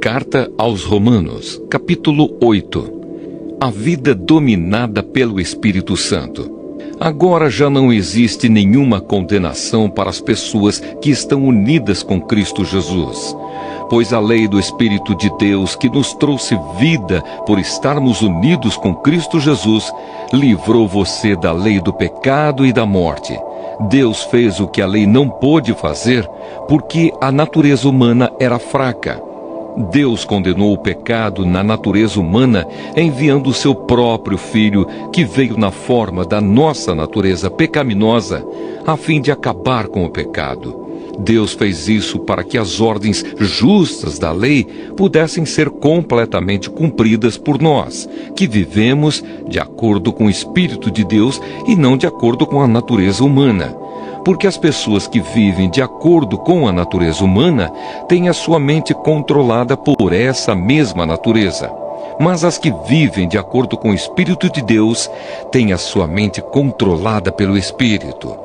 Carta aos Romanos, capítulo 8. A vida dominada pelo Espírito Santo. Agora já não existe nenhuma condenação para as pessoas que estão unidas com Cristo Jesus. Pois a lei do Espírito de Deus, que nos trouxe vida por estarmos unidos com Cristo Jesus, livrou você da lei do pecado e da morte. Deus fez o que a lei não pôde fazer, porque a natureza humana era fraca. Deus condenou o pecado na natureza humana, enviando o seu próprio Filho, que veio na forma da nossa natureza pecaminosa, a fim de acabar com o pecado. Deus fez isso para que as ordens justas da lei pudessem ser completamente cumpridas por nós, que vivemos de acordo com o Espírito de Deus e não de acordo com a natureza humana. Porque as pessoas que vivem de acordo com a natureza humana têm a sua mente controlada por essa mesma natureza. Mas as que vivem de acordo com o Espírito de Deus têm a sua mente controlada pelo Espírito.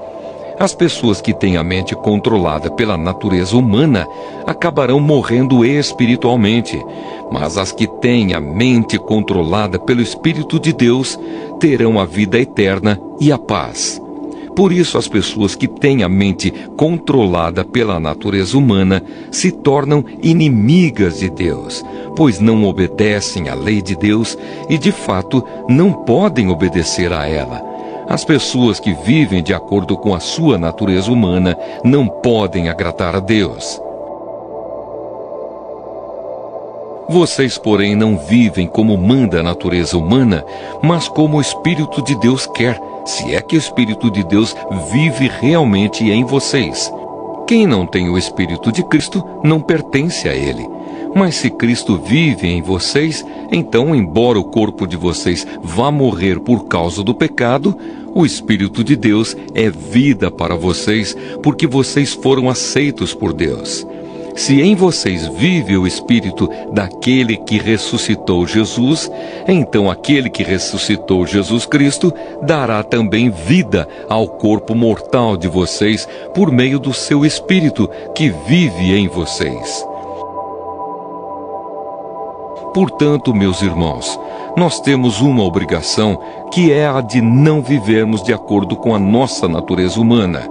As pessoas que têm a mente controlada pela natureza humana acabarão morrendo espiritualmente, mas as que têm a mente controlada pelo Espírito de Deus terão a vida eterna e a paz. Por isso, as pessoas que têm a mente controlada pela natureza humana se tornam inimigas de Deus, pois não obedecem à lei de Deus e, de fato, não podem obedecer a ela. As pessoas que vivem de acordo com a sua natureza humana não podem agradar a Deus. Vocês, porém, não vivem como manda a natureza humana, mas como o Espírito de Deus quer, se é que o Espírito de Deus vive realmente em vocês. Quem não tem o Espírito de Cristo não pertence a Ele. Mas se Cristo vive em vocês, então, embora o corpo de vocês vá morrer por causa do pecado, o Espírito de Deus é vida para vocês, porque vocês foram aceitos por Deus. Se em vocês vive o Espírito daquele que ressuscitou Jesus, então aquele que ressuscitou Jesus Cristo dará também vida ao corpo mortal de vocês por meio do seu Espírito que vive em vocês. Portanto, meus irmãos, nós temos uma obrigação, que é a de não vivermos de acordo com a nossa natureza humana.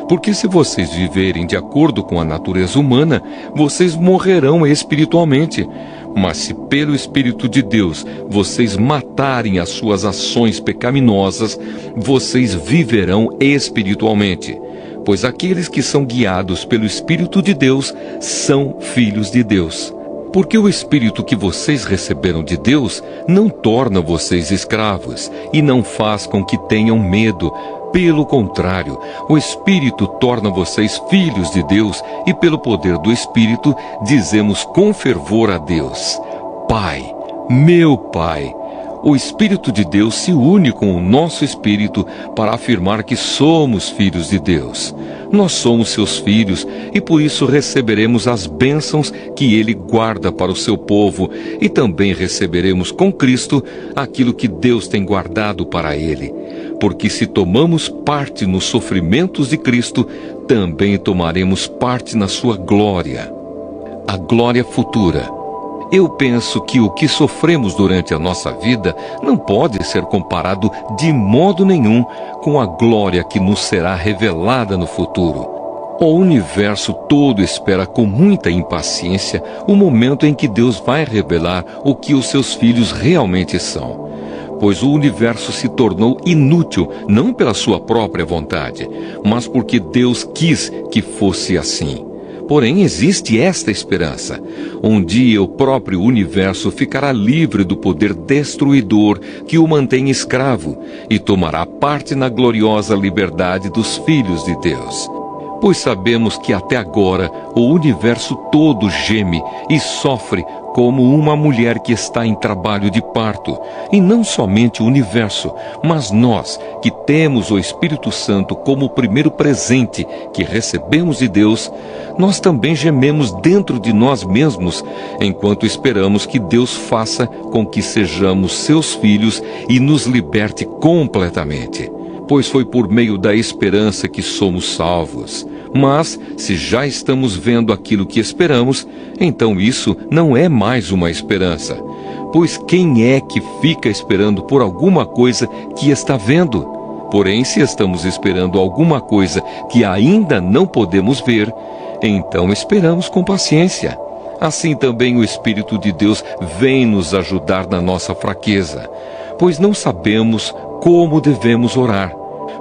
Porque se vocês viverem de acordo com a natureza humana, vocês morrerão espiritualmente. Mas se pelo Espírito de Deus vocês matarem as suas ações pecaminosas, vocês viverão espiritualmente. Pois aqueles que são guiados pelo Espírito de Deus são filhos de Deus. Porque o Espírito que vocês receberam de Deus não torna vocês escravos e não faz com que tenham medo. Pelo contrário, o Espírito torna vocês filhos de Deus e pelo poder do Espírito dizemos com fervor a Deus: Pai, meu Pai. O Espírito de Deus se une com o nosso Espírito para afirmar que somos filhos de Deus. Nós somos seus filhos e por isso receberemos as bênçãos que Ele guarda para o seu povo e também receberemos com Cristo aquilo que Deus tem guardado para Ele. Porque se tomamos parte nos sofrimentos de Cristo, também tomaremos parte na sua glória. A glória futura. Eu penso que o que sofremos durante a nossa vida não pode ser comparado de modo nenhum com a glória que nos será revelada no futuro. O universo todo espera com muita impaciência o momento em que Deus vai revelar o que os seus filhos realmente são. Pois o universo se tornou inútil não pela sua própria vontade, mas porque Deus quis que fosse assim. Porém, existe esta esperança. Um dia o próprio universo ficará livre do poder destruidor que o mantém escravo e tomará parte na gloriosa liberdade dos filhos de Deus. Pois sabemos que até agora o universo todo geme e sofre como uma mulher que está em trabalho de parto. E não somente o universo, mas nós, que temos o Espírito Santo como o primeiro presente que recebemos de Deus, nós também gememos dentro de nós mesmos, enquanto esperamos que Deus faça com que sejamos seus filhos e nos liberte completamente. pois foi por meio da esperança que somos salvos. Mas, se já estamos vendo aquilo que esperamos, então isso não é mais uma esperança. Pois quem é que fica esperando por alguma coisa que está vendo? Porém, se estamos esperando alguma coisa que ainda não podemos ver, então esperamos com paciência. Assim também o Espírito de Deus vem nos ajudar na nossa fraqueza, pois não sabemos como devemos orar.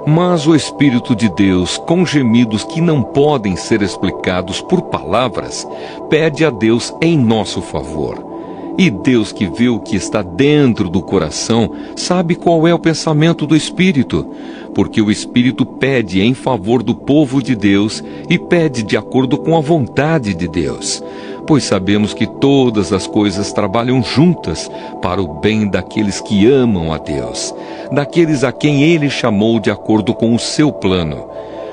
Mas o Espírito de Deus, com gemidos que não podem ser explicados por palavras, pede a Deus em nosso favor. E Deus, que vê o que está dentro do coração, sabe qual é o pensamento do Espírito, porque o Espírito pede em favor do povo de Deus e pede de acordo com a vontade de Deus. Pois sabemos que todas as coisas trabalham juntas para o bem daqueles que amam a Deus, daqueles a quem Ele chamou de acordo com o seu plano.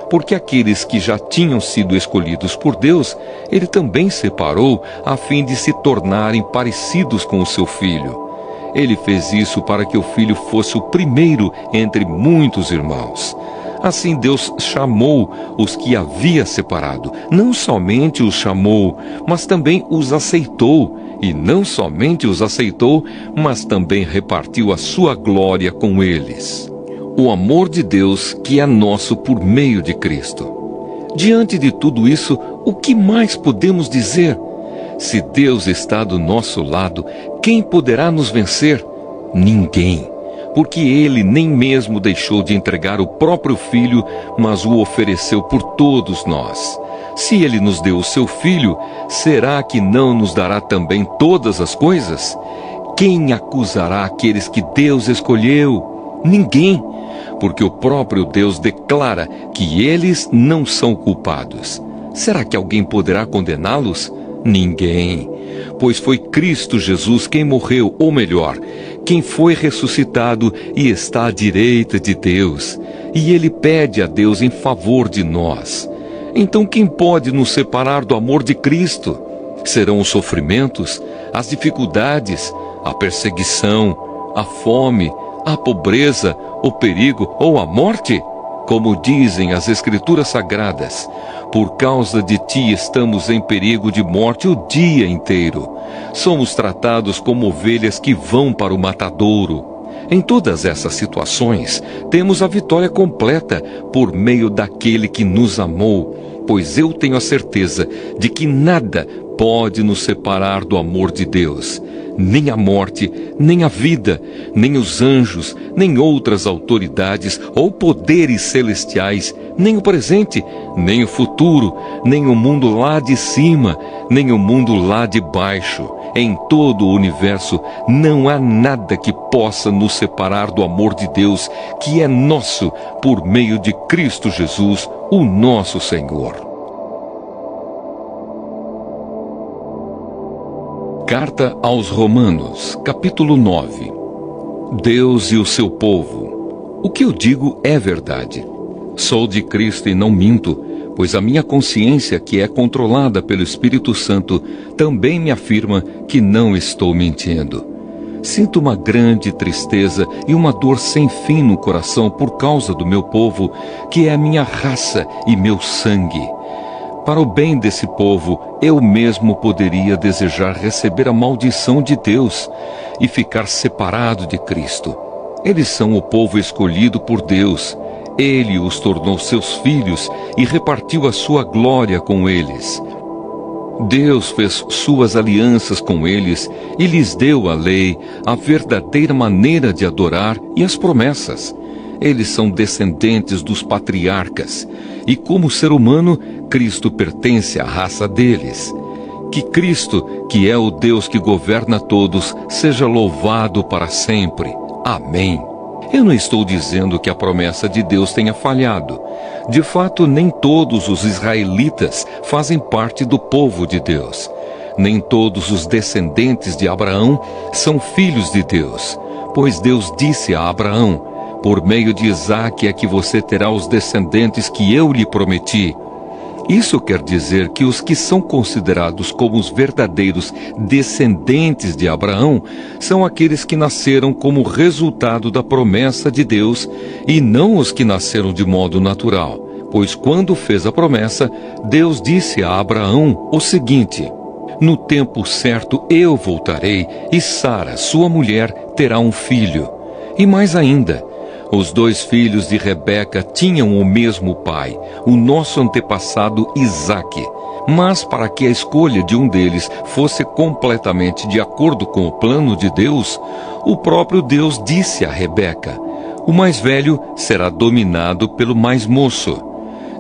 Porque aqueles que já tinham sido escolhidos por Deus, Ele também separou a fim de se tornarem parecidos com o seu Filho. Ele fez isso para que o Filho fosse o primeiro entre muitos irmãos. Assim Deus chamou os que havia separado. Não somente os chamou, mas também os aceitou. E não somente os aceitou, mas também repartiu a sua glória com eles. O amor de Deus que é nosso por meio de Cristo. Diante de tudo isso, o que mais podemos dizer? Se Deus está do nosso lado, quem poderá nos vencer? Ninguém. Porque Ele nem mesmo deixou de entregar o próprio Filho, mas o ofereceu por todos nós. Se Ele nos deu o seu Filho, será que não nos dará também todas as coisas? Quem acusará aqueles que Deus escolheu? Ninguém. Porque o próprio Deus declara que eles não são culpados. Será que alguém poderá condená-los? Ninguém. Pois foi Cristo Jesus quem morreu, ou melhor, quem foi ressuscitado e está à direita de Deus. E Ele pede a Deus em favor de nós. Então quem pode nos separar do amor de Cristo? Serão os sofrimentos, as dificuldades, a perseguição, a fome, a pobreza, o perigo ou a morte? Como dizem as Escrituras Sagradas, por causa de ti estamos em perigo de morte o dia inteiro. Somos tratados como ovelhas que vão para o matadouro. Em todas essas situações, temos a vitória completa por meio daquele que nos amou, pois eu tenho a certeza de que nada pode nos separar do amor de Deus. Nem a morte, nem a vida, nem os anjos, nem outras autoridades ou poderes celestiais, nem o presente, nem o futuro, nem o mundo lá de cima, nem o mundo lá de baixo. Em todo o universo não há nada que possa nos separar do amor de Deus, que é nosso por meio de Cristo Jesus, o nosso Senhor. Carta aos Romanos, capítulo 9. Deus e o seu povo. O que eu digo é verdade. Sou de Cristo e não minto, pois a minha consciência, que é controlada pelo Espírito Santo, também me afirma que não estou mentindo. Sinto uma grande tristeza e uma dor sem fim no coração por causa do meu povo, que é a minha raça e meu sangue. Para o bem desse povo, eu mesmo poderia desejar receber a maldição de Deus e ficar separado de Cristo. Eles são o povo escolhido por Deus. Ele os tornou seus filhos e repartiu a sua glória com eles. Deus fez suas alianças com eles e lhes deu a lei, a verdadeira maneira de adorar e as promessas. Eles são descendentes dos patriarcas, e como ser humano, Cristo pertence à raça deles. Que Cristo, que é o Deus que governa todos, seja louvado para sempre. Amém. Eu não estou dizendo que a promessa de Deus tenha falhado. De fato, nem todos os israelitas fazem parte do povo de Deus. Nem todos os descendentes de Abraão são filhos de Deus. Pois Deus disse a Abraão: por meio de Isaque é que você terá os descendentes que eu lhe prometi. Isso quer dizer que os que são considerados como os verdadeiros descendentes de Abraão são aqueles que nasceram como resultado da promessa de Deus e não os que nasceram de modo natural. Pois quando fez a promessa, Deus disse a Abraão o seguinte: no tempo certo eu voltarei e Sara, sua mulher, terá um filho. E mais ainda, os 2 filhos de Rebeca tinham o mesmo pai, o nosso antepassado Isaque. Mas para que a escolha de um deles fosse completamente de acordo com o plano de Deus, o próprio Deus disse a Rebeca: o mais velho será dominado pelo mais moço.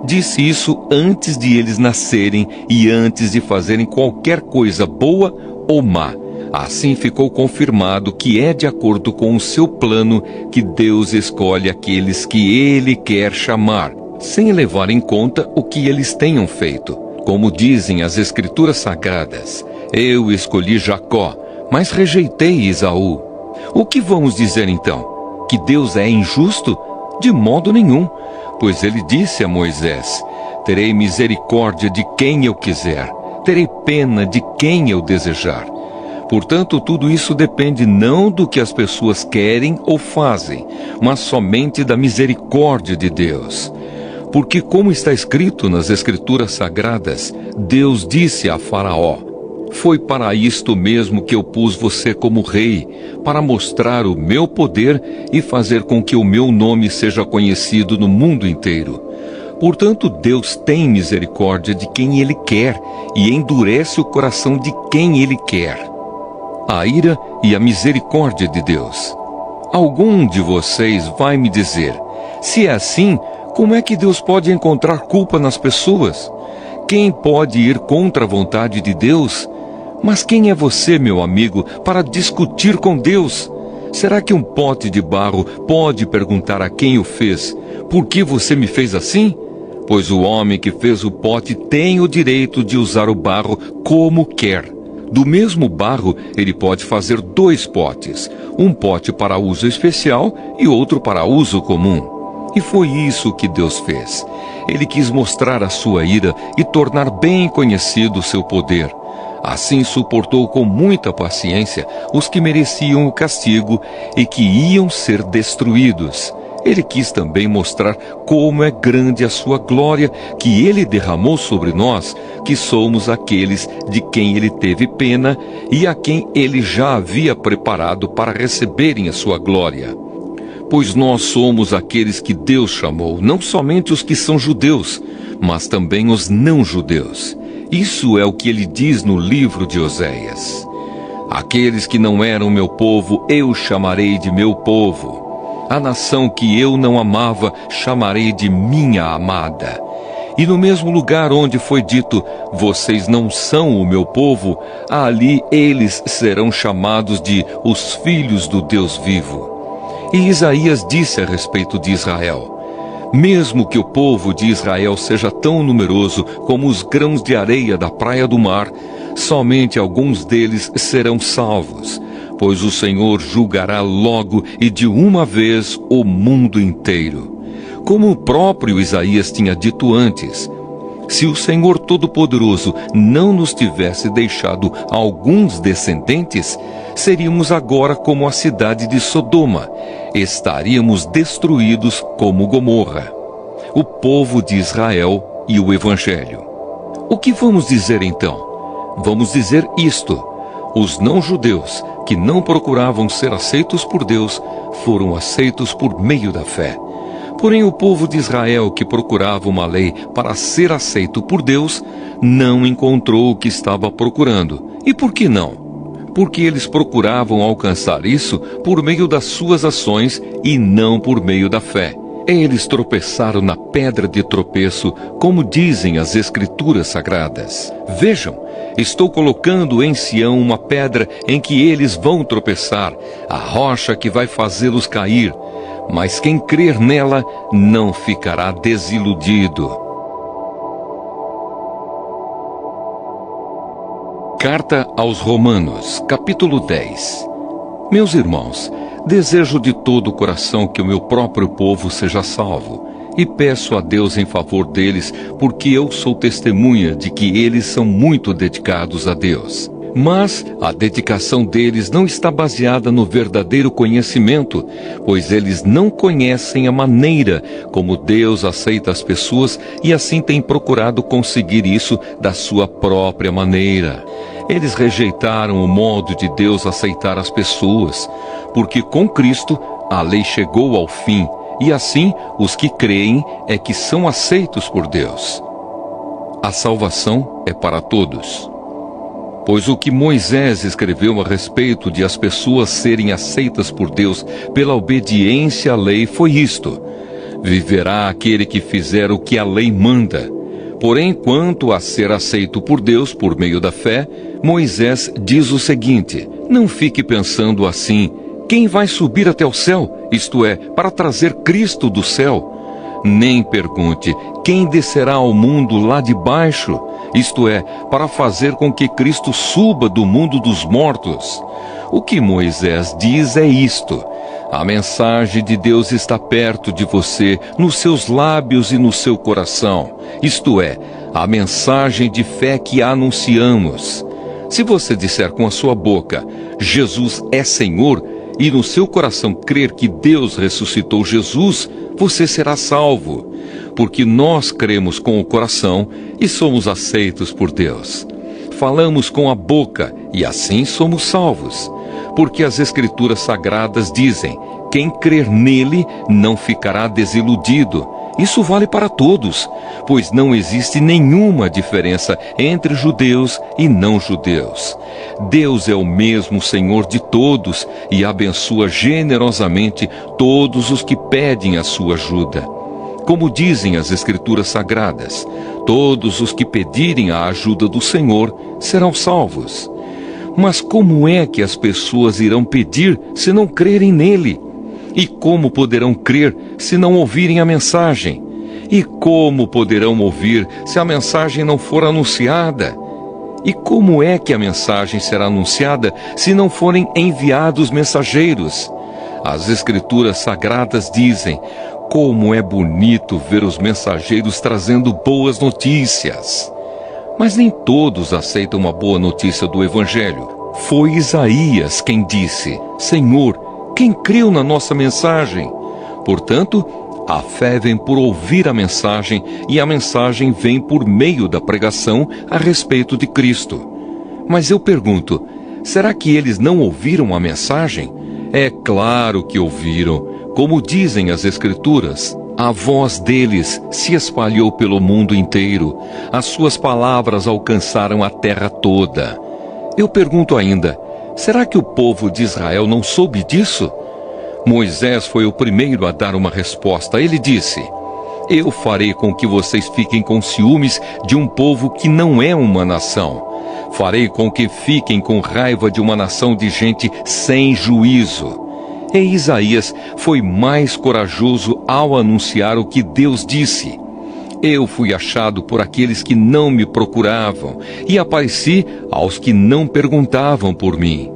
Disse isso antes de eles nascerem e antes de fazerem qualquer coisa boa ou má. Assim ficou confirmado que é de acordo com o seu plano que Deus escolhe aqueles que Ele quer chamar, sem levar em conta o que eles tenham feito. Como dizem as Escrituras Sagradas: eu escolhi Jacó, mas rejeitei Esaú. O que vamos dizer então? Que Deus é injusto? De modo nenhum, pois Ele disse a Moisés: terei misericórdia de quem eu quiser, terei pena de quem eu desejar. Portanto, tudo isso depende não do que as pessoas querem ou fazem, mas somente da misericórdia de Deus. Porque, como está escrito nas Escrituras Sagradas, Deus disse a Faraó: foi para isto mesmo que eu pus você como rei, para mostrar o meu poder e fazer com que o meu nome seja conhecido no mundo inteiro. Portanto, Deus tem misericórdia de quem Ele quer e endurece o coração de quem Ele quer. A ira e a misericórdia de Deus. Algum de vocês vai me dizer: se é assim, como é que Deus pode encontrar culpa nas pessoas? Quem pode ir contra a vontade de Deus? Mas quem é você, meu amigo, para discutir com Deus? Será que um pote de barro pode perguntar a quem o fez: por que você me fez assim? Pois o homem que fez o pote tem o direito de usar o barro como quer. Do mesmo barro, ele pode fazer 2 potes, um pote para uso especial e outro para uso comum. E foi isso que Deus fez. Ele quis mostrar a sua ira e tornar bem conhecido o seu poder. Assim suportou com muita paciência os que mereciam o castigo e que iam ser destruídos. Ele quis também mostrar como é grande a sua glória que Ele derramou sobre nós, que somos aqueles de quem Ele teve pena e a quem Ele já havia preparado para receberem a sua glória. Pois nós somos aqueles que Deus chamou, não somente os que são judeus, mas também os não-judeus. Isso é o que Ele diz no livro de Oséias: aqueles que não eram meu povo, eu chamarei de meu povo. A nação que eu não amava, chamarei de minha amada. E no mesmo lugar onde foi dito: vocês não são o meu povo, ali eles serão chamados de os filhos do Deus vivo. E Isaías disse a respeito de Israel: mesmo que o povo de Israel seja tão numeroso como os grãos de areia da praia do mar, somente alguns deles serão salvos. Pois o Senhor julgará logo e de uma vez o mundo inteiro. Como o próprio Isaías tinha dito antes: se o Senhor Todo-Poderoso não nos tivesse deixado alguns descendentes, seríamos agora como a cidade de Sodoma, estaríamos destruídos como Gomorra. O povo de Israel e o Evangelho. O que vamos dizer então? Vamos dizer isto: os não-judeus, que não procuravam ser aceitos por Deus, foram aceitos por meio da fé. Porém, o povo de Israel, que procurava uma lei para ser aceito por Deus, não encontrou o que estava procurando. E por que não? Porque eles procuravam alcançar isso por meio das suas ações e não por meio da fé. Eles tropeçaram na pedra de tropeço, como dizem as Escrituras Sagradas. Vejam, estou colocando em Sião uma pedra em que eles vão tropeçar, a rocha que vai fazê-los cair. Mas quem crer nela não ficará desiludido. Carta aos Romanos, capítulo 10. Meus irmãos, desejo de todo o coração que o meu próprio povo seja salvo. e peço a Deus em favor deles, porque eu sou testemunha de que eles são muito dedicados a Deus. Mas a dedicação deles não está baseada no verdadeiro conhecimento, pois eles não conhecem a maneira como Deus aceita as pessoas e assim têm procurado conseguir isso da sua própria maneira. Eles rejeitaram o modo de Deus aceitar as pessoas, porque com Cristo a lei chegou ao fim, e assim os que creem é que são aceitos por Deus. A salvação é para todos. Pois o que Moisés escreveu a respeito de as pessoas serem aceitas por Deus pela obediência à lei foi isto: viverá aquele que fizer o que a lei manda. Porém, quanto a ser aceito por Deus por meio da fé, Moisés diz o seguinte: não fique pensando assim, quem vai subir até o céu, isto é, para trazer Cristo do céu? Nem pergunte, quem descerá ao mundo lá de baixo, isto é, para fazer com que Cristo suba do mundo dos mortos? O que Moisés diz é isto: a mensagem de Deus está perto de você, nos seus lábios e no seu coração, isto é, a mensagem de fé que anunciamos. Se você disser com a sua boca, Jesus é Senhor, e no seu coração crer que Deus ressuscitou Jesus, você será salvo, porque nós cremos com o coração e somos aceitos por Deus. Falamos com a boca e assim somos salvos, porque as Escrituras Sagradas dizem: quem crer nele não ficará desiludido. Isso vale para todos, pois não existe nenhuma diferença entre judeus e não judeus. Deus é o mesmo Senhor de todos e abençoa generosamente todos os que pedem a sua ajuda. Como dizem as Escrituras Sagradas, todos os que pedirem a ajuda do Senhor serão salvos. Mas como é que as pessoas irão pedir se não crerem nele? E como poderão crer se não ouvirem a mensagem? E como poderão ouvir se a mensagem não for anunciada? E como é que a mensagem será anunciada se não forem enviados mensageiros? As Escrituras Sagradas dizem: como é bonito ver os mensageiros trazendo boas notícias. Mas nem todos aceitam uma boa notícia do Evangelho. Foi Isaías quem disse: Senhor, quem creu na nossa mensagem? Portanto, a fé vem por ouvir a mensagem, e a mensagem vem por meio da pregação a respeito de Cristo. Mas eu pergunto, será que eles não ouviram a mensagem? É claro que ouviram. Como dizem as Escrituras, a voz deles se espalhou pelo mundo inteiro. As suas palavras alcançaram a terra toda. Eu pergunto ainda, será que o povo de Israel não soube disso? Moisés foi o primeiro a dar uma resposta. Ele disse: eu farei com que vocês fiquem com ciúmes de um povo que não é uma nação. Farei com que fiquem com raiva de uma nação de gente sem juízo. E Isaías foi mais corajoso ao anunciar o que Deus disse. Eu fui achado por aqueles que não me procuravam, e apareci aos que não perguntavam por mim.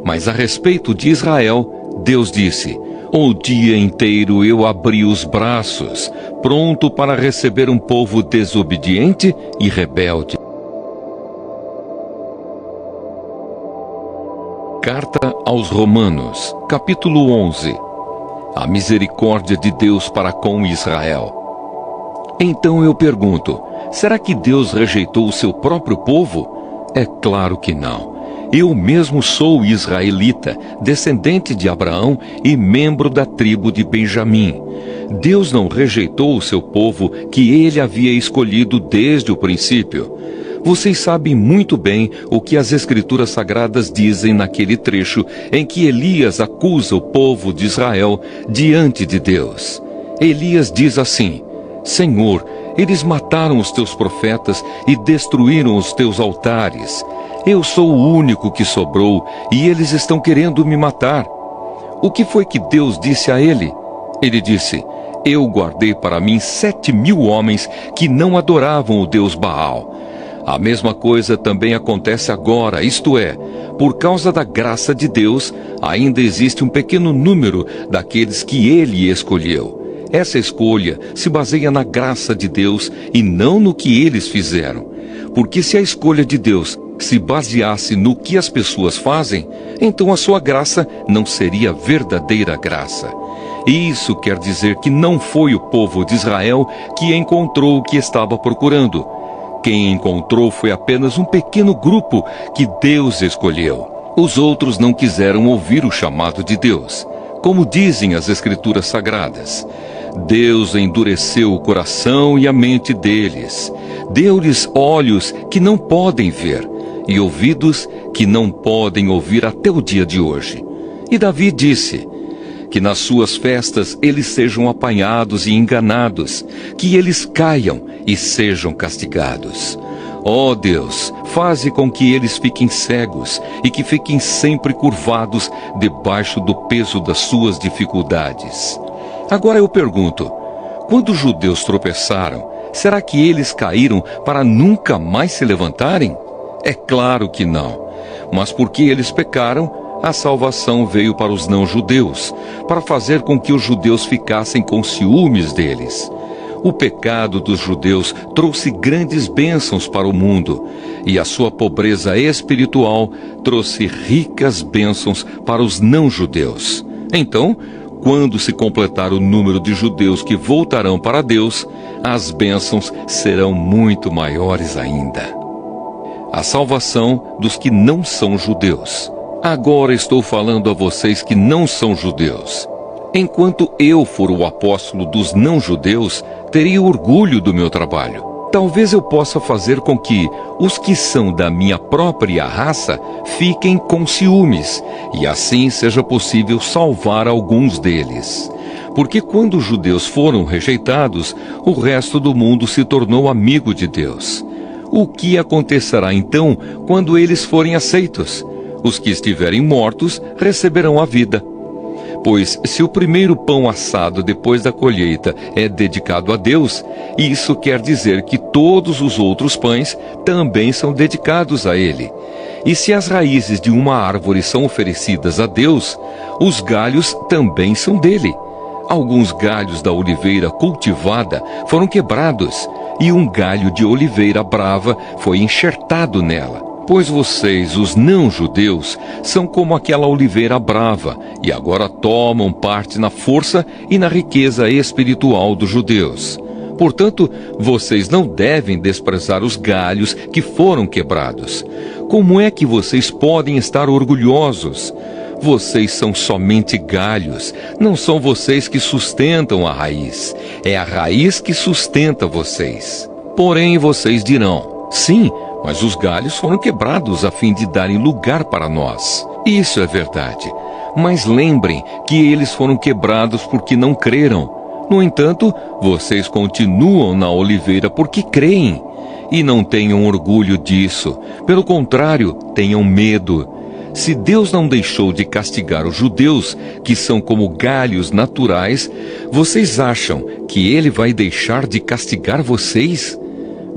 Mas a respeito de Israel, Deus disse: o dia inteiro eu abri os braços, pronto para receber um povo desobediente e rebelde. Carta aos Romanos, capítulo 11. A misericórdia de Deus para com Israel. Então eu pergunto, será que Deus rejeitou o seu próprio povo? É claro que não. Eu mesmo sou israelita, descendente de Abraão e membro da tribo de Benjamim. Deus não rejeitou o seu povo que ele havia escolhido desde o princípio. Vocês sabem muito bem o que as Escrituras Sagradas dizem naquele trecho em que Elias acusa o povo de Israel diante de Deus. Elias diz assim: Senhor, eles mataram os teus profetas e destruíram os teus altares. Eu sou o único que sobrou e eles estão querendo me matar. O que foi que Deus disse a ele? Ele disse: eu guardei para mim 7.000 homens que não adoravam o Deus Baal. A mesma coisa também acontece agora, isto é, por causa da graça de Deus, ainda existe um pequeno número daqueles que ele escolheu. Essa escolha se baseia na graça de Deus e não no que eles fizeram. Porque se a escolha de Deus se baseasse no que as pessoas fazem, então a sua graça não seria verdadeira graça. Isso quer dizer que não foi o povo de Israel que encontrou o que estava procurando. Quem encontrou foi apenas um pequeno grupo que Deus escolheu. Os outros não quiseram ouvir o chamado de Deus. Como dizem as Escrituras Sagradas, Deus endureceu o coração e a mente deles. Deu-lhes olhos que não podem ver e ouvidos que não podem ouvir até o dia de hoje. E Davi disse: que nas suas festas eles sejam apanhados e enganados, que eles caiam e sejam castigados. Ó Deus, faze com que eles fiquem cegos e que fiquem sempre curvados debaixo do peso das suas dificuldades. Agora eu pergunto, quando os judeus tropeçaram, será que eles caíram para nunca mais se levantarem? É claro que não. Mas porque eles pecaram, a salvação veio para os não-judeus, para fazer com que os judeus ficassem com ciúmes deles. O pecado dos judeus trouxe grandes bênçãos para o mundo, e a sua pobreza espiritual trouxe ricas bênçãos para os não-judeus. Então, quando se completar o número de judeus que voltarão para Deus, as bênçãos serão muito maiores ainda. A salvação dos que não são judeus. Agora estou falando a vocês que não são judeus. Enquanto eu for o apóstolo dos não-judeus, teria orgulho do meu trabalho. Talvez eu possa fazer com que os que são da minha própria raça fiquem com ciúmes, e assim seja possível salvar alguns deles. Porque quando os judeus foram rejeitados, o resto do mundo se tornou amigo de Deus. O que acontecerá então quando eles forem aceitos? Os que estiverem mortos receberão a vida. Pois se o primeiro pão assado depois da colheita é dedicado a Deus, isso quer dizer que todos os outros pães também são dedicados a Ele. E se as raízes de uma árvore são oferecidas a Deus, os galhos também são dele. Alguns galhos da oliveira cultivada foram quebrados, e um galho de oliveira brava foi enxertado nela. Pois vocês, os não-judeus, são como aquela oliveira brava, e agora tomam parte na força e na riqueza espiritual dos judeus. Portanto, vocês não devem desprezar os galhos que foram quebrados. Como é que vocês podem estar orgulhosos? Vocês são somente galhos, não são vocês que sustentam a raiz. É a raiz que sustenta vocês. Porém, vocês dirão: sim, mas os galhos foram quebrados a fim de darem lugar para nós. Isso é verdade. Mas lembrem que eles foram quebrados porque não creram. No entanto, vocês continuam na oliveira porque creem. E não tenham orgulho disso. Pelo contrário, tenham medo. Se Deus não deixou de castigar os judeus, que são como galhos naturais, vocês acham que Ele vai deixar de castigar vocês?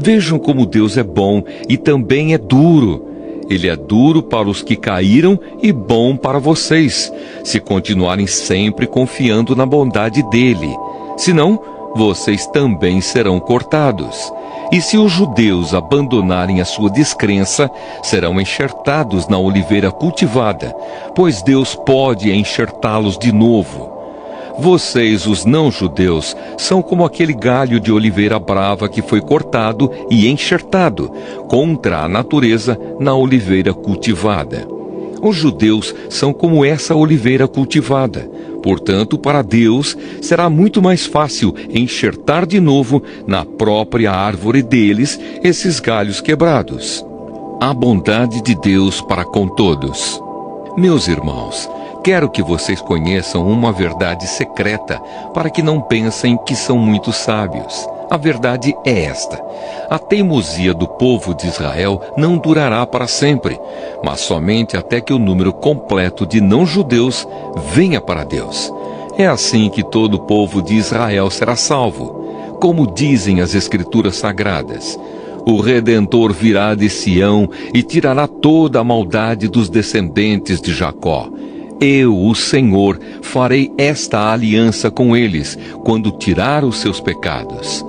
Vejam como Deus é bom e também é duro. Ele é duro para os que caíram e bom para vocês, se continuarem sempre confiando na bondade dele. Senão, vocês também serão cortados. E se os judeus abandonarem a sua descrença, serão enxertados na oliveira cultivada, pois Deus pode enxertá-los de novo. Vocês, os não-judeus, são como aquele galho de oliveira brava que foi cortado e enxertado contra a natureza na oliveira cultivada. Os judeus são como essa oliveira cultivada. Portanto, para Deus, será muito mais fácil enxertar de novo na própria árvore deles esses galhos quebrados. A bondade de Deus para com todos. Meus irmãos, quero que vocês conheçam uma verdade secreta, para que não pensem que são muito sábios. A verdade é esta: a teimosia do povo de Israel não durará para sempre, mas somente até que o número completo de não-judeus venha para Deus. É assim que todo o povo de Israel será salvo. Como dizem as Escrituras Sagradas: o Redentor virá de Sião e tirará toda a maldade dos descendentes de Jacó. Eu, o Senhor, farei esta aliança com eles, quando tirar os seus pecados.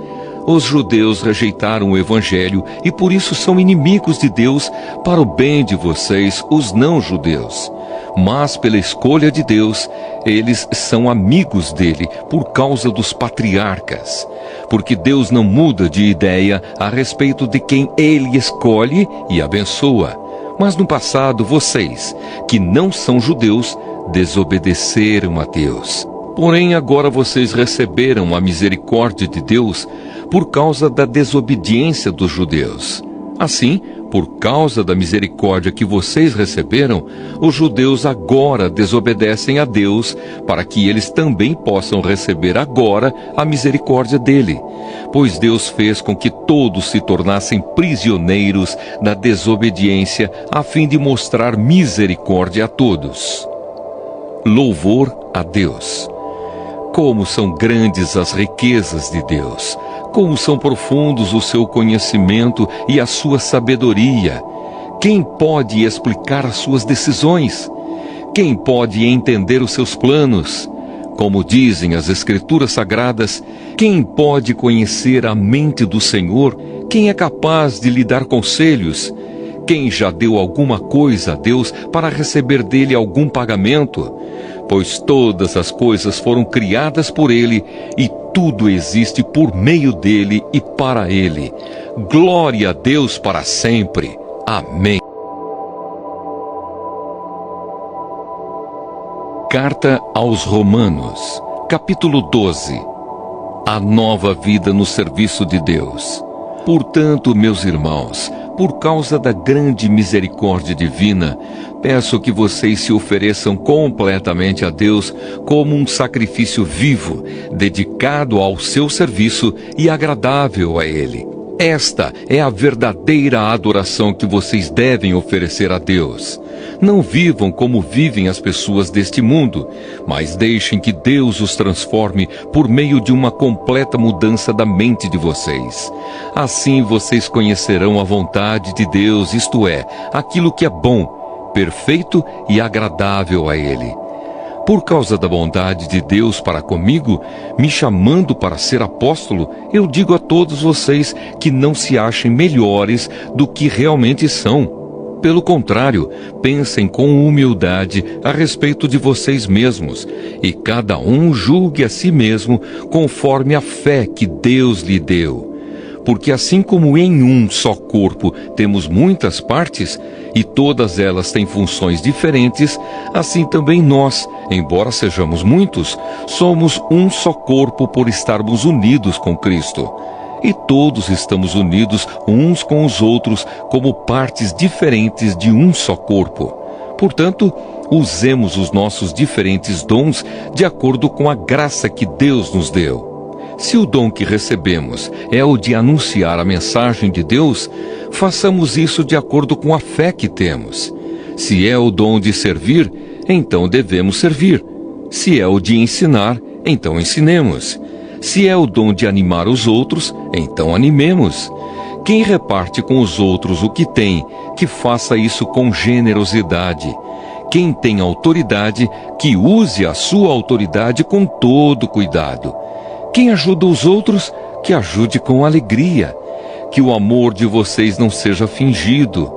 Os judeus rejeitaram o Evangelho e por isso são inimigos de Deus para o bem de vocês, os não-judeus. Mas pela escolha de Deus, eles são amigos dele por causa dos patriarcas. Porque Deus não muda de ideia a respeito de quem ele escolhe e abençoa. Mas no passado, vocês, que não são judeus, desobedeceram a Deus. Porém, agora vocês receberam a misericórdia de Deus por causa da desobediência dos judeus. Assim, por causa da misericórdia que vocês receberam, os judeus agora desobedecem a Deus para que eles também possam receber agora a misericórdia dele. Pois Deus fez com que todos se tornassem prisioneiros da desobediência a fim de mostrar misericórdia a todos. Louvor a Deus! Como são grandes as riquezas de Deus! Como são profundos o seu conhecimento e a sua sabedoria! Quem pode explicar as suas decisões? Quem pode entender os seus planos? Como dizem as Escrituras Sagradas, quem pode conhecer a mente do Senhor? Quem é capaz de lhe dar conselhos? Quem já deu alguma coisa a Deus para receber dele algum pagamento? Pois todas as coisas foram criadas por ele e tudo existe por meio dele e para ele. Glória a Deus para sempre. Amém. Carta aos Romanos, capítulo 12. A nova vida no serviço de Deus. Portanto, meus irmãos, por causa da grande misericórdia divina, peço que vocês se ofereçam completamente a Deus como um sacrifício vivo, dedicado ao seu serviço e agradável a Ele. Esta é a verdadeira adoração que vocês devem oferecer a Deus. Não vivam como vivem as pessoas deste mundo, mas deixem que Deus os transforme por meio de uma completa mudança da mente de vocês. Assim vocês conhecerão a vontade de Deus, isto é, aquilo que é bom, perfeito e agradável a Ele. Por causa da bondade de Deus para comigo, me chamando para ser apóstolo, eu digo a todos vocês que não se achem melhores do que realmente são. Pelo contrário, pensem com humildade a respeito de vocês mesmos, e cada um julgue a si mesmo conforme a fé que Deus lhe deu. Porque assim como em um só corpo temos muitas partes, e todas elas têm funções diferentes, assim também nós, embora sejamos muitos, somos um só corpo por estarmos unidos com Cristo. E todos estamos unidos uns com os outros como partes diferentes de um só corpo. Portanto, usemos os nossos diferentes dons de acordo com a graça que Deus nos deu. Se o dom que recebemos é o de anunciar a mensagem de Deus, façamos isso de acordo com a fé que temos. Se é o dom de servir, então devemos servir. Se é o de ensinar, então ensinemos. Se é o dom de animar os outros, então animemos. Quem reparte com os outros o que tem, que faça isso com generosidade. Quem tem autoridade, que use a sua autoridade com todo cuidado. Quem ajuda os outros, que ajude com alegria. Que o amor de vocês não seja fingido.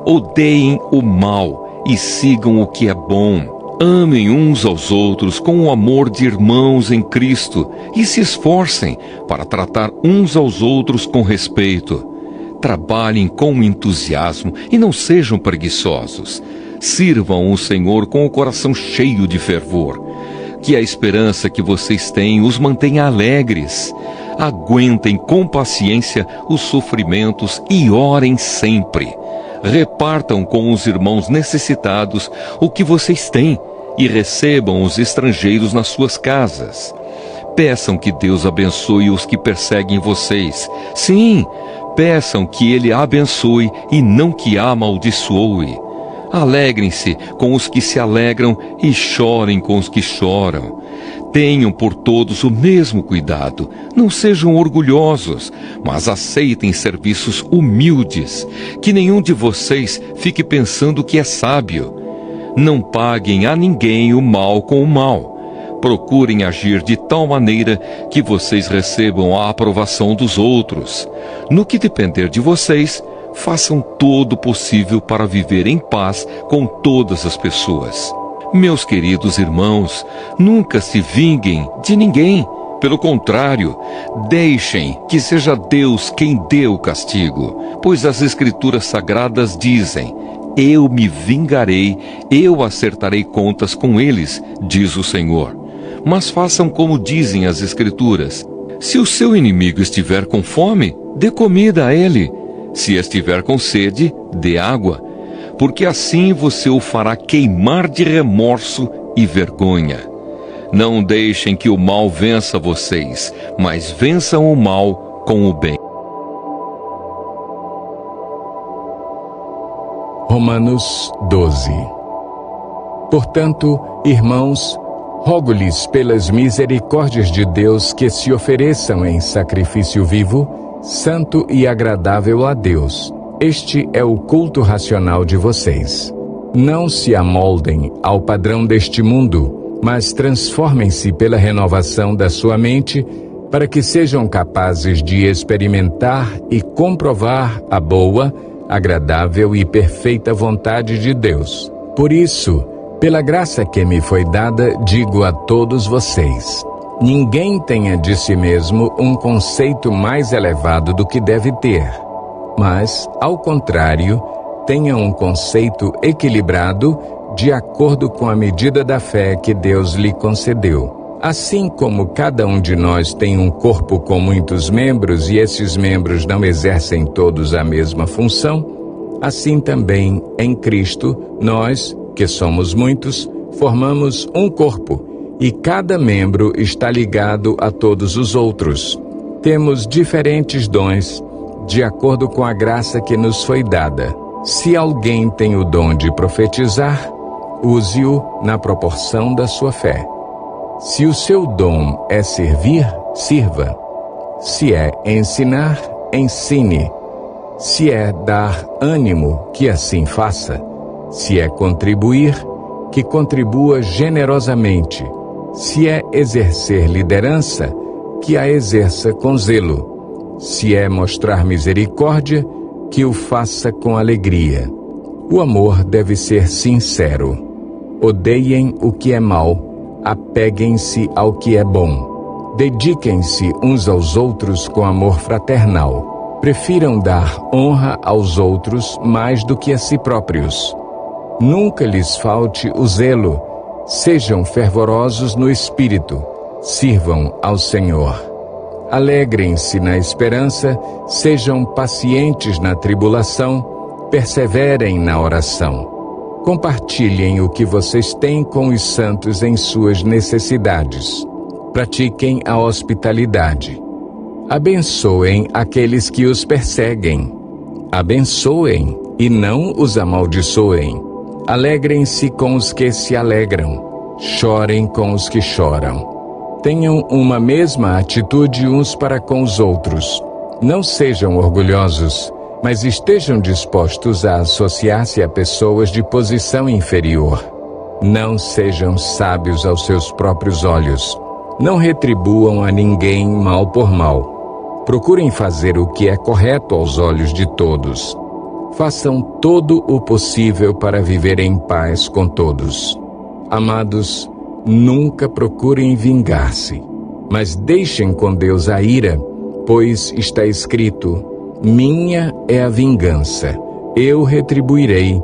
Odeiem o mal e sigam o que é bom. Amem uns aos outros com o amor de irmãos em Cristo e se esforcem para tratar uns aos outros com respeito. Trabalhem com entusiasmo e não sejam preguiçosos. Sirvam o Senhor com o coração cheio de fervor. Que a esperança que vocês têm os mantenha alegres. Aguentem com paciência os sofrimentos e orem sempre. Repartam com os irmãos necessitados o que vocês têm e recebam os estrangeiros nas suas casas. Peçam que Deus abençoe os que perseguem vocês. Sim, peçam que Ele abençoe e não que amaldiçoe. Alegrem-se com os que se alegram e chorem com os que choram. Tenham por todos o mesmo cuidado. Não sejam orgulhosos, mas aceitem serviços humildes. Que nenhum de vocês fique pensando que é sábio. Não paguem a ninguém o mal com o mal. Procurem agir de tal maneira que vocês recebam a aprovação dos outros. No que depender de vocês, façam todo o possível para viver em paz com todas as pessoas. Meus queridos irmãos, nunca se vinguem de ninguém. Pelo contrário, deixem que seja Deus quem dê o castigo, pois as Escrituras Sagradas dizem: eu me vingarei, eu acertarei contas com eles, diz o Senhor. Mas façam como dizem as Escrituras. Se o seu inimigo estiver com fome, dê comida a ele. Se estiver com sede, dê água, porque assim você o fará queimar de remorso e vergonha. Não deixem que o mal vença vocês, mas vençam o mal com o bem. Romanos 12. Portanto, irmãos, rogo-lhes pelas misericórdias de Deus que se ofereçam em sacrifício vivo, santo e agradável a Deus. Este é o culto racional de vocês. Não se amoldem ao padrão deste mundo, mas transformem-se pela renovação da sua mente, para que sejam capazes de experimentar e comprovar a boa, agradável e perfeita vontade de Deus. Por isso, pela graça que me foi dada, digo a todos vocês: ninguém tenha de si mesmo um conceito mais elevado do que deve ter, mas, ao contrário, tenha um conceito equilibrado de acordo com a medida da fé que Deus lhe concedeu. Assim como cada um de nós tem um corpo com muitos membros e esses membros não exercem todos a mesma função, assim também, em Cristo, nós, que somos muitos, formamos um corpo, e cada membro está ligado a todos os outros. Temos diferentes dons, de acordo com a graça que nos foi dada. Se alguém tem o dom de profetizar, use-o na proporção da sua fé. Se o seu dom é servir, sirva. Se é ensinar, ensine. Se é dar ânimo, que assim faça. Se é contribuir, que contribua generosamente. Se é exercer liderança, que a exerça com zelo. Se é mostrar misericórdia, que o faça com alegria. O amor deve ser sincero. Odeiem o que é mal, apeguem-se ao que é bom. Dediquem-se uns aos outros com amor fraternal. Prefiram dar honra aos outros mais do que a si próprios. Nunca lhes falte o zelo. Sejam fervorosos no espírito. Sirvam ao Senhor. Alegrem-se na esperança, sejam pacientes na tribulação, perseverem na oração. Compartilhem o que vocês têm com os santos em suas necessidades. Pratiquem a hospitalidade. Abençoem aqueles que os perseguem. Abençoem e não os amaldiçoem. Alegrem-se com os que se alegram. Chorem com os que choram. Tenham uma mesma atitude uns para com os outros. Não sejam orgulhosos, mas estejam dispostos a associar-se a pessoas de posição inferior. Não sejam sábios aos seus próprios olhos. Não retribuam a ninguém mal por mal. Procurem fazer o que é correto aos olhos de todos. Façam todo o possível para viver em paz com todos. Amados, nunca procurem vingar-se, mas deixem com Deus a ira, pois está escrito: minha é a vingança, eu retribuirei,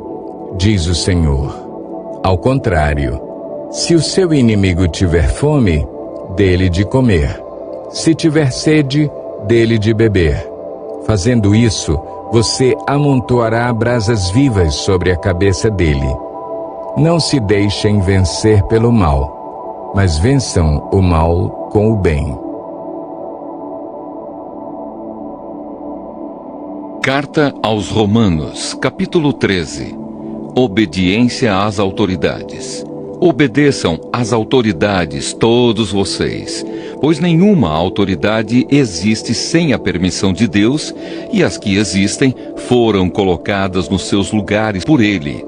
diz o Senhor. Ao contrário, se o seu inimigo tiver fome, dê-lhe de comer. Se tiver sede, dê-lhe de beber. Fazendo isso, você amontoará brasas vivas sobre a cabeça dele. Não se deixem vencer pelo mal, mas vençam o mal com o bem. Carta aos Romanos, capítulo 13. Obediência às autoridades. Obedeçam às autoridades, todos vocês, pois nenhuma autoridade existe sem a permissão de Deus, e as que existem foram colocadas nos seus lugares por Ele.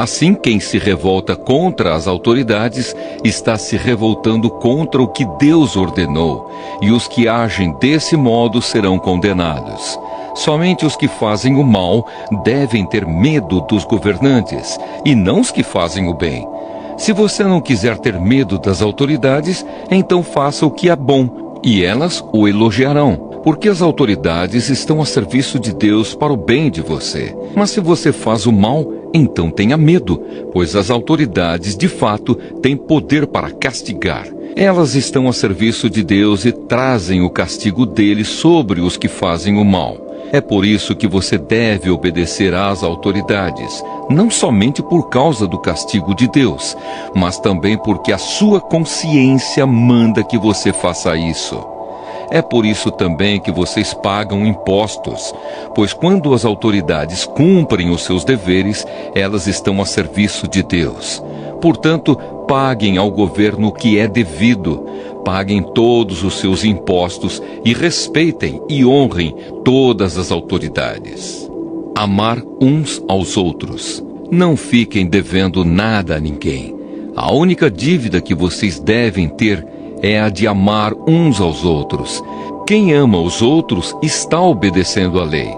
Assim, quem se revolta contra as autoridades está se revoltando contra o que Deus ordenou, e os que agem desse modo serão condenados. Somente os que fazem o mal devem ter medo dos governantes, e não os que fazem o bem. Se você não quiser ter medo das autoridades, então faça o que é bom, e elas o elogiarão. Porque as autoridades estão a serviço de Deus para o bem de você. Mas se você faz o mal, então tenha medo, pois as autoridades, de fato, têm poder para castigar. Elas estão a serviço de Deus e trazem o castigo dele sobre os que fazem o mal. É por isso que você deve obedecer às autoridades, não somente por causa do castigo de Deus, mas também porque a sua consciência manda que você faça isso. É por isso também que vocês pagam impostos, pois quando as autoridades cumprem os seus deveres, elas estão a serviço de Deus. Portanto, paguem ao governo o que é devido, paguem todos os seus impostos e respeitem e honrem todas as autoridades. Amar uns aos outros. Não fiquem devendo nada a ninguém. A única dívida que vocês devem ter é a de amar uns aos outros. Quem ama os outros está obedecendo à lei.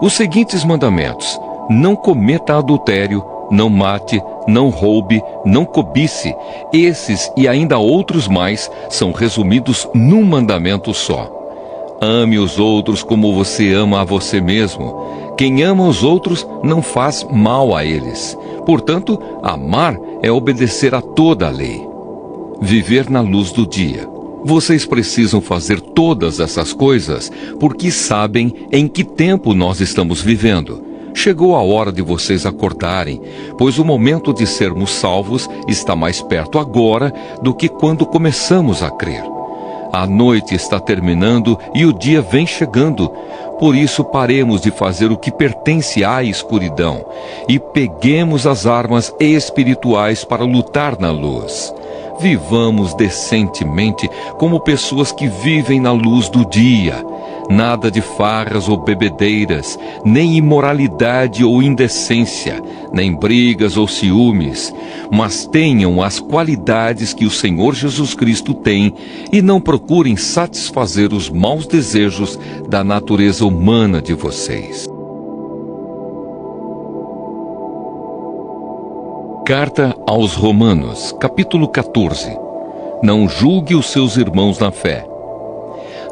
Os seguintes mandamentos: não cometa adultério, não mate, não roube, não cobice. Esses e ainda outros mais são resumidos num mandamento só. Ame os outros como você ama a você mesmo. Quem ama os outros não faz mal a eles. Portanto, amar é obedecer a toda a lei. Viver na luz do dia. Vocês precisam fazer todas essas coisas porque sabem em que tempo nós estamos vivendo. Chegou a hora de vocês acordarem, pois o momento de sermos salvos está mais perto agora do que quando começamos a crer. A noite está terminando e o dia vem chegando. Por isso paremos de fazer o que pertence à escuridão e peguemos as armas espirituais para lutar na luz. Vivamos decentemente como pessoas que vivem na luz do dia. Nada de farras ou bebedeiras, nem imoralidade ou indecência, nem brigas ou ciúmes, mas tenham as qualidades que o Senhor Jesus Cristo tem e não procurem satisfazer os maus desejos da natureza humana de vocês. Carta aos Romanos, capítulo 14. Não julgue os seus irmãos na fé.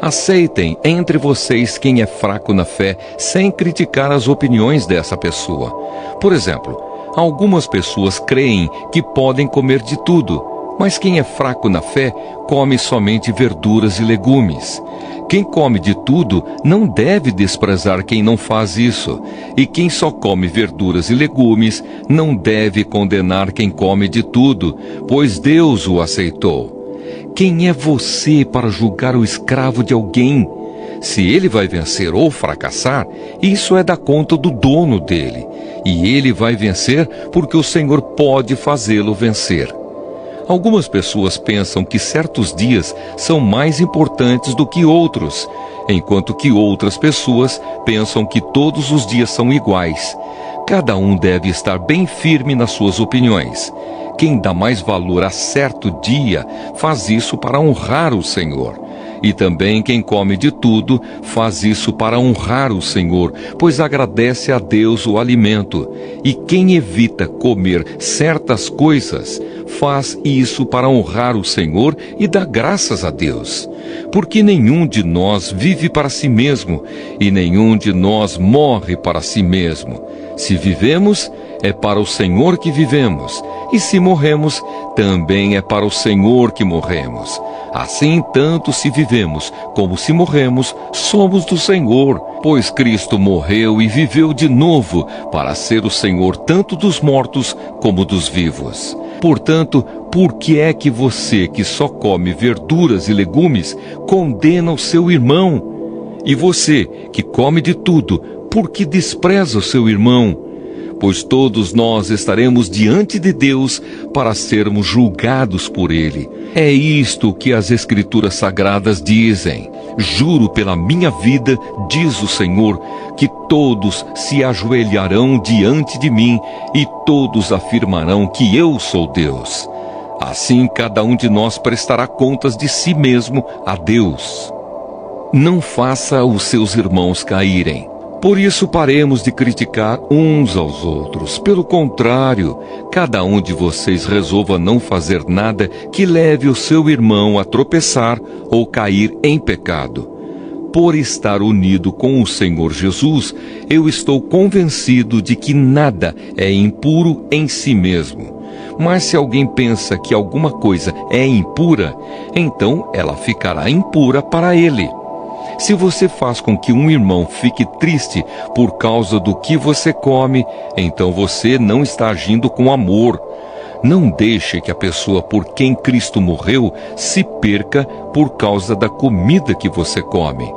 Aceitem entre vocês quem é fraco na fé, sem criticar as opiniões dessa pessoa. Por exemplo, algumas pessoas creem que podem comer de tudo, mas quem é fraco na fé come somente verduras e legumes. Quem come de tudo não deve desprezar quem não faz isso, e quem só come verduras e legumes não deve condenar quem come de tudo, pois Deus o aceitou. Quem é você para julgar o escravo de alguém? Se ele vai vencer ou fracassar, isso é da conta do dono dele, e ele vai vencer porque o Senhor pode fazê-lo vencer. Algumas pessoas pensam que certos dias são mais importantes do que outros, enquanto que outras pessoas pensam que todos os dias são iguais. Cada um deve estar bem firme nas suas opiniões. Quem dá mais valor a certo dia faz isso para honrar o Senhor. E também quem come de tudo faz isso para honrar o Senhor, pois agradece a Deus o alimento. E quem evita comer certas coisas faz isso para honrar o Senhor e dá graças a Deus. Porque nenhum de nós vive para si mesmo, e nenhum de nós morre para si mesmo. Se vivemos, é para o Senhor que vivemos, e se morremos, também é para o Senhor que morremos. Assim, tanto se vivemos como se morremos, somos do Senhor, pois Cristo morreu e viveu de novo para ser o Senhor tanto dos mortos como dos vivos. Portanto, por que é que você, que só come verduras e legumes, condena o seu irmão? E você, que come de tudo, por que despreza o seu irmão? pois todos nós estaremos diante de Deus para sermos julgados por Ele. É isto que as Escrituras Sagradas dizem. Juro pela minha vida, diz o Senhor, que todos se ajoelharão diante de mim e todos afirmarão que eu sou Deus. Assim, cada um de nós prestará contas de si mesmo a Deus. Não faça os seus irmãos caírem. Por isso paremos de criticar uns aos outros. Pelo contrário, cada um de vocês resolva não fazer nada que leve o seu irmão a tropeçar ou cair em pecado. Por estar unido com o Senhor Jesus, eu estou convencido de que nada é impuro em si mesmo. Mas se alguém pensa que alguma coisa é impura, então ela ficará impura para ele. Se você faz com que um irmão fique triste por causa do que você come, então você não está agindo com amor. Não deixe que a pessoa por quem Cristo morreu se perca por causa da comida que você come.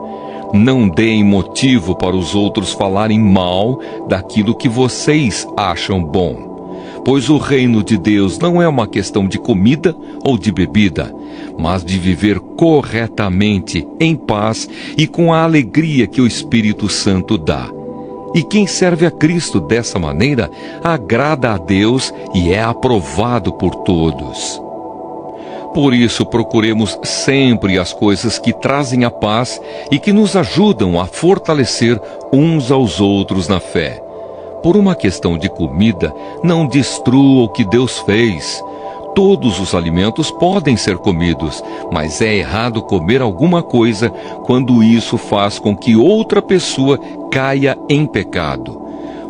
Não deem motivo para os outros falarem mal daquilo que vocês acham bom. Pois o reino de Deus não é uma questão de comida ou de bebida, mas de viver corretamente, em paz e com a alegria que o Espírito Santo dá. E quem serve a Cristo dessa maneira, agrada a Deus e é aprovado por todos. Por isso, procuremos sempre as coisas que trazem a paz e que nos ajudam a fortalecer uns aos outros na fé. Por uma questão de comida, não destrua o que Deus fez. Todos os alimentos podem ser comidos, mas é errado comer alguma coisa quando isso faz com que outra pessoa caia em pecado.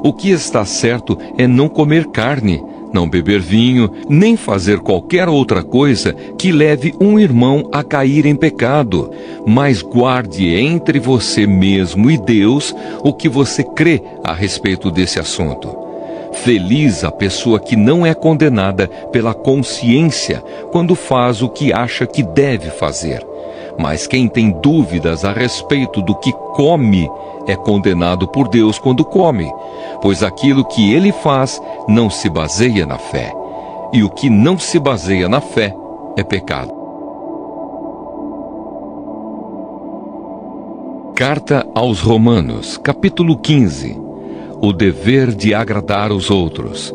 O que está certo é não comer carne, não beber vinho, nem fazer qualquer outra coisa que leve um irmão a cair em pecado. Mas guarde entre você mesmo e Deus o que você crê a respeito desse assunto. Feliz a pessoa que não é condenada pela consciência quando faz o que acha que deve fazer. Mas quem tem dúvidas a respeito do que come é condenado por Deus quando come, pois aquilo que ele faz não se baseia na fé. E o que não se baseia na fé é pecado. Carta aos Romanos, capítulo 15. O dever de agradar os outros.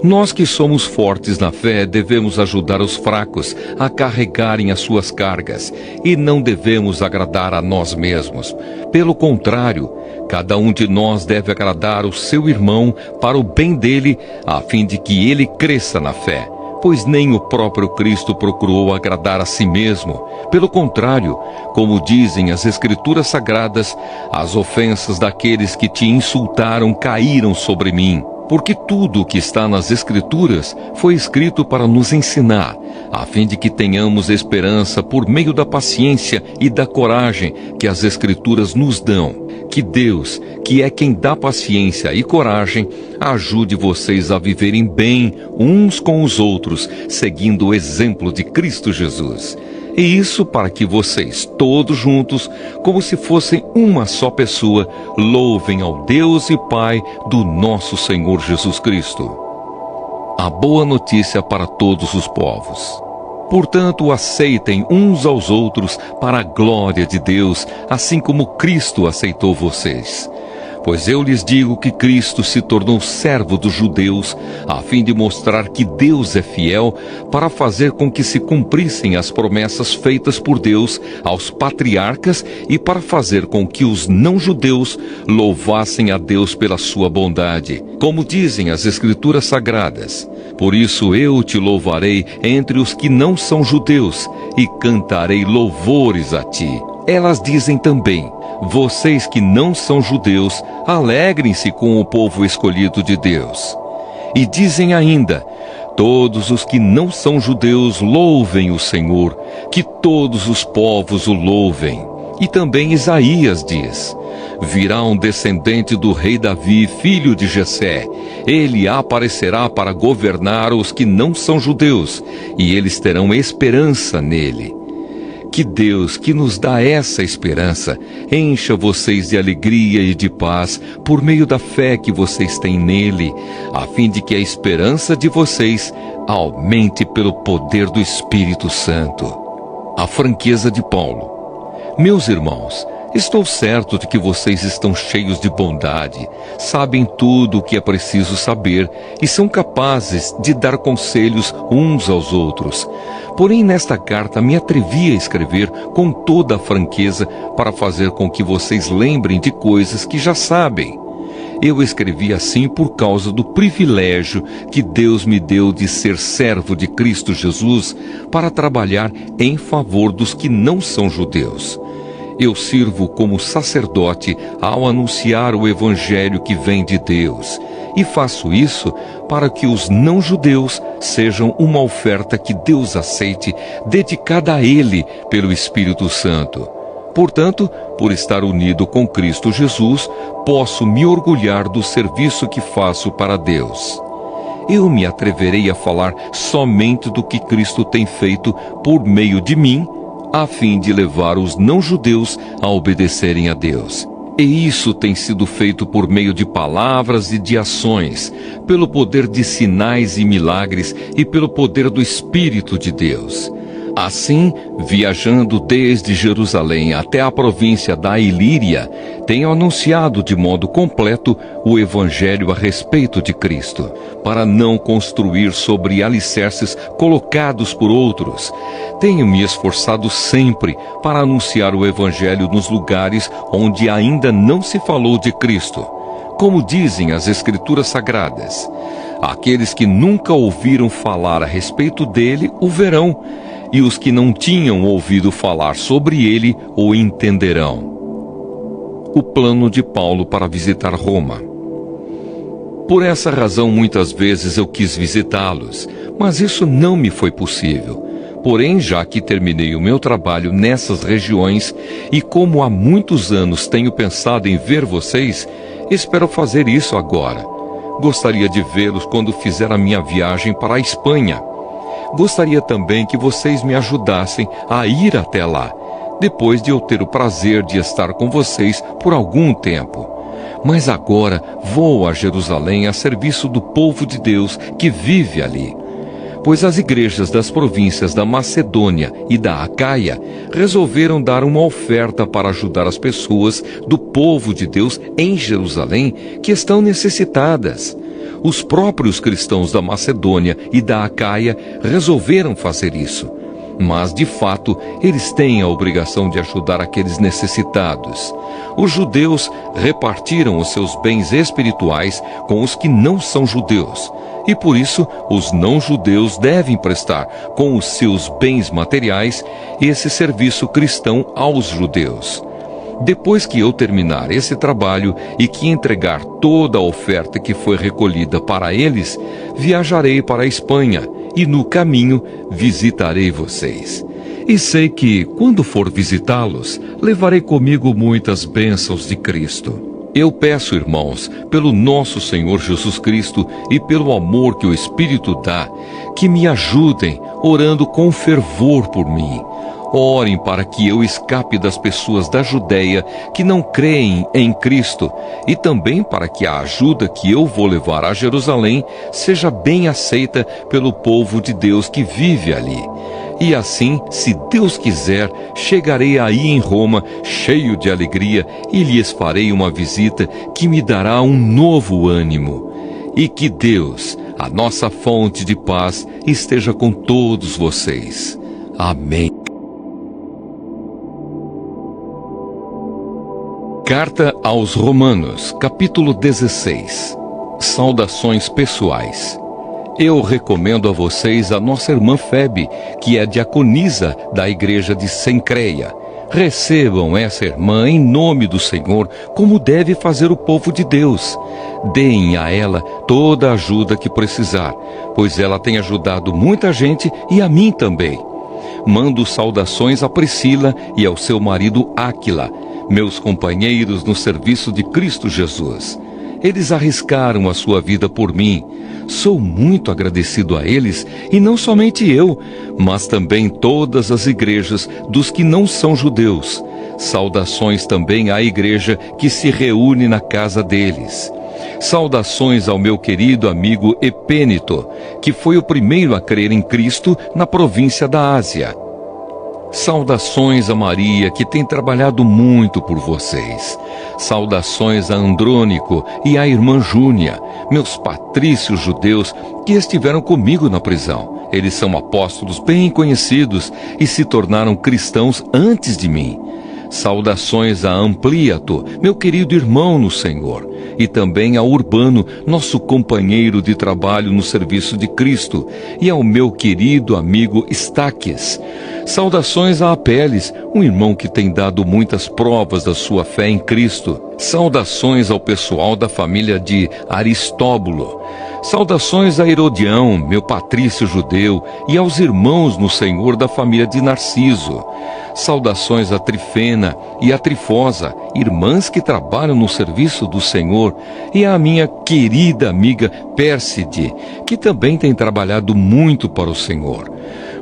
Nós que somos fortes na fé devemos ajudar os fracos a carregarem as suas cargas e não devemos agradar a nós mesmos. Pelo contrário, cada um de nós deve agradar o seu irmão para o bem dele, a fim de que ele cresça na fé. Pois nem o próprio Cristo procurou agradar a si mesmo. Pelo contrário, como dizem as Escrituras Sagradas, as ofensas daqueles que te insultaram caíram sobre mim. Porque tudo o que está nas Escrituras foi escrito para nos ensinar, a fim de que tenhamos esperança por meio da paciência e da coragem que as Escrituras nos dão. Que Deus, que é quem dá paciência e coragem, ajude vocês a viverem bem uns com os outros, seguindo o exemplo de Cristo Jesus. E isso para que vocês, todos juntos, como se fossem uma só pessoa, louvem ao Deus e Pai do nosso Senhor Jesus Cristo. A boa notícia para todos os povos. Portanto, aceitem uns aos outros para a glória de Deus, assim como Cristo aceitou vocês. Pois eu lhes digo que Cristo se tornou servo dos judeus, a fim de mostrar que Deus é fiel, para fazer com que se cumprissem as promessas feitas por Deus aos patriarcas e para fazer com que os não-judeus louvassem a Deus pela sua bondade, como dizem as Escrituras Sagradas. Por isso eu te louvarei entre os que não são judeus e cantarei louvores a ti. Elas dizem também: vocês que não são judeus, alegrem-se com o povo escolhido de Deus. E dizem ainda: todos os que não são judeus louvem o Senhor, que todos os povos o louvem. E também Isaías diz: virá um descendente do rei Davi, filho de Jessé. Ele aparecerá para governar os que não são judeus, e eles terão esperança nele. Que Deus, que nos dá essa esperança, encha vocês de alegria e de paz por meio da fé que vocês têm nele, a fim de que a esperança de vocês aumente pelo poder do Espírito Santo. A franqueza de Paulo. Meus irmãos, estou certo de que vocês estão cheios de bondade, sabem tudo o que é preciso saber e são capazes de dar conselhos uns aos outros. Porém, nesta carta me atrevi a escrever com toda a franqueza para fazer com que vocês lembrem de coisas que já sabem. Eu escrevi assim por causa do privilégio que Deus me deu de ser servo de Cristo Jesus para trabalhar em favor dos que não são judeus. Eu sirvo como sacerdote ao anunciar o Evangelho que vem de Deus, e faço isso para que os não-judeus sejam uma oferta que Deus aceite, dedicada a Ele pelo Espírito Santo. Portanto, por estar unido com Cristo Jesus, posso me orgulhar do serviço que faço para Deus. Eu me atreverei a falar somente do que Cristo tem feito por meio de mim, a fim de levar os não-judeus a obedecerem a Deus. E isso tem sido feito por meio de palavras e de ações, pelo poder de sinais e milagres e pelo poder do Espírito de Deus. Assim, viajando desde Jerusalém até a província da Ilíria, tenho anunciado de modo completo o Evangelho a respeito de Cristo, para não construir sobre alicerces colocados por outros. Tenho me esforçado sempre para anunciar o Evangelho nos lugares onde ainda não se falou de Cristo. Como dizem as Escrituras Sagradas, aqueles que nunca ouviram falar a respeito dele o verão, e os que não tinham ouvido falar sobre ele o entenderão. O plano de Paulo para visitar Roma. Por essa razão, muitas vezes eu quis visitá-los, mas isso não me foi possível. Porém, já que terminei o meu trabalho nessas regiões e como há muitos anos tenho pensado em ver vocês, espero fazer isso agora. Gostaria de vê-los quando fizer a minha viagem para a Espanha. Gostaria também que vocês me ajudassem a ir até lá, depois de eu ter o prazer de estar com vocês por algum tempo. Mas agora vou a Jerusalém a serviço do povo de Deus que vive ali. Pois as igrejas das províncias da Macedônia e da Acaia resolveram dar uma oferta para ajudar as pessoas do povo de Deus em Jerusalém que estão necessitadas. Os próprios cristãos da Macedônia e da Acaia resolveram fazer isso. Mas, de fato, eles têm a obrigação de ajudar aqueles necessitados. Os judeus repartiram os seus bens espirituais com os que não são judeus. E por isso, os não-judeus devem prestar, com os seus bens materiais, esse serviço cristão aos judeus. Depois que eu terminar esse trabalho e que entregar toda a oferta que foi recolhida para eles, viajarei para a Espanha e no caminho visitarei vocês. E sei que, quando for visitá-los, levarei comigo muitas bênçãos de Cristo. Eu peço, irmãos, pelo nosso Senhor Jesus Cristo e pelo amor que o Espírito dá, que me ajudem orando com fervor por mim. Orem para que eu escape das pessoas da Judéia que não creem em Cristo e também para que a ajuda que eu vou levar a Jerusalém seja bem aceita pelo povo de Deus que vive ali. E assim, se Deus quiser, chegarei aí em Roma cheio de alegria e lhes farei uma visita que me dará um novo ânimo. E que Deus, a nossa fonte de paz, esteja com todos vocês. Amém. Carta aos Romanos, capítulo 16. Saudações pessoais. Eu recomendo a vocês a nossa irmã Febe, que é diaconisa da igreja de Cencreia. Recebam essa irmã em nome do Senhor, como deve fazer o povo de Deus. Deem a ela toda a ajuda que precisar, pois ela tem ajudado muita gente e a mim também. Mando saudações a Priscila e ao seu marido Áquila, meus companheiros no serviço de Cristo Jesus. Eles arriscaram a sua vida por mim. Sou muito agradecido a eles, e não somente eu, mas também todas as igrejas dos que não são judeus. Saudações também à igreja que se reúne na casa deles. Saudações ao meu querido amigo Epênito, que foi o primeiro a crer em Cristo na província da Ásia. Saudações a Maria, que tem trabalhado muito por vocês. Saudações a Andrônico e à irmã Júnia, meus patrícios judeus que estiveram comigo na prisão. Eles são apóstolos bem conhecidos e se tornaram cristãos antes de mim. Saudações a Ampliato, meu querido irmão no Senhor, e também a Urbano, nosso companheiro de trabalho no serviço de Cristo, e ao meu querido amigo Estaques. Saudações a Apeles, um irmão que tem dado muitas provas da sua fé em Cristo. Saudações ao pessoal da família de Aristóbulo. Saudações a Herodião, meu patrício judeu, e aos irmãos no Senhor da família de Narciso. Saudações a Trifena e a Trifosa, irmãs que trabalham no serviço do Senhor, e à minha querida amiga Pérside, que também tem trabalhado muito para o Senhor.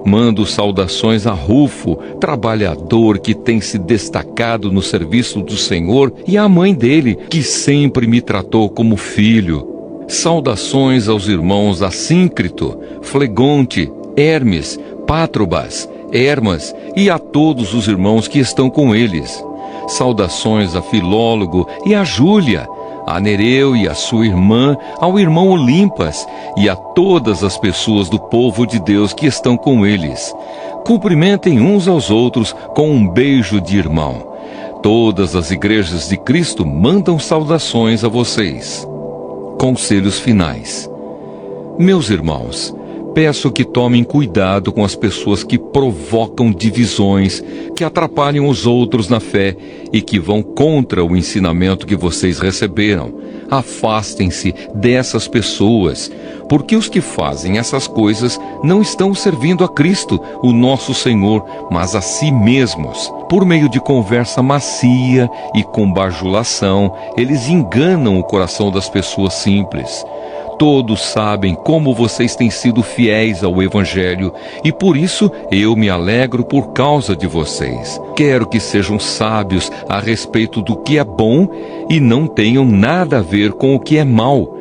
Mando saudações a Rufo, trabalhador que tem se destacado no serviço do Senhor, e à mãe dele, que sempre me tratou como filho. Saudações aos irmãos Assíncrito, Flegonte, Hermes, Pátrobas, Hermas e a todos os irmãos que estão com eles. Saudações a Filólogo e a Júlia, a Nereu e a sua irmã, ao irmão Olimpas e a todas as pessoas do povo de Deus que estão com eles. Cumprimentem uns aos outros com um beijo de irmão. Todas as igrejas de Cristo mandam saudações a vocês. Conselhos finais. Meus irmãos, peço que tomem cuidado com as pessoas que provocam divisões, que atrapalham os outros na fé e que vão contra o ensinamento que vocês receberam. Afastem-se dessas pessoas, porque os que fazem essas coisas não estão servindo a Cristo, o nosso Senhor, mas a si mesmos. Por meio de conversa macia e com bajulação, eles enganam o coração das pessoas simples. Todos sabem como vocês têm sido fiéis ao Evangelho e por isso eu me alegro por causa de vocês. Quero que sejam sábios a respeito do que é bom e não tenham nada a ver com o que é mal.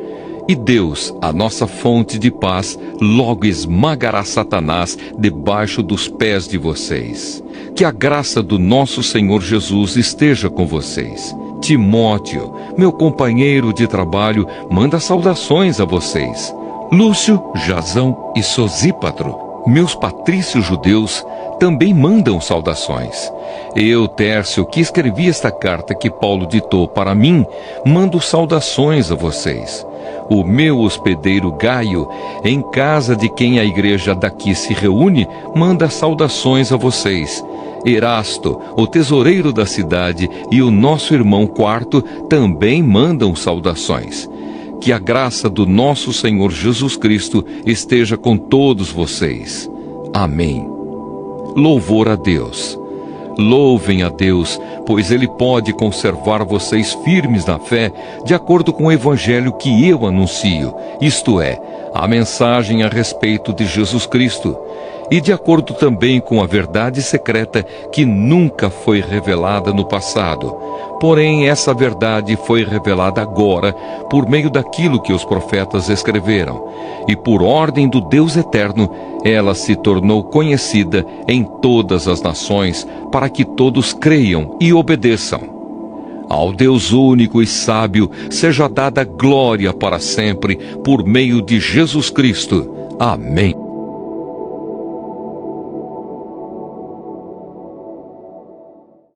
E Deus, a nossa fonte de paz, logo esmagará Satanás debaixo dos pés de vocês. Que a graça do nosso Senhor Jesus esteja com vocês. Timóteo, meu companheiro de trabalho, manda saudações a vocês. Lúcio, Jasão e Sosípatro, meus patrícios judeus, também mandam saudações. Eu, Tércio, que escrevi esta carta que Paulo ditou para mim, mando saudações a vocês. O meu hospedeiro Gaio, em casa de quem a igreja daqui se reúne, manda saudações a vocês. Erasto, o tesoureiro da cidade, e o nosso irmão Quarto também mandam saudações. Que a graça do nosso Senhor Jesus Cristo esteja com todos vocês. Amém. Louvor a Deus. Louvem a Deus, pois Ele pode conservar vocês firmes na fé, de acordo com o Evangelho que eu anuncio, isto é, a mensagem a respeito de Jesus Cristo, e de acordo também com a verdade secreta que nunca foi revelada no passado. Porém, essa verdade foi revelada agora, por meio daquilo que os profetas escreveram. E por ordem do Deus eterno, ela se tornou conhecida em todas as nações, para que todos creiam e obedeçam. Ao Deus único e sábio, seja dada glória para sempre, por meio de Jesus Cristo. Amém.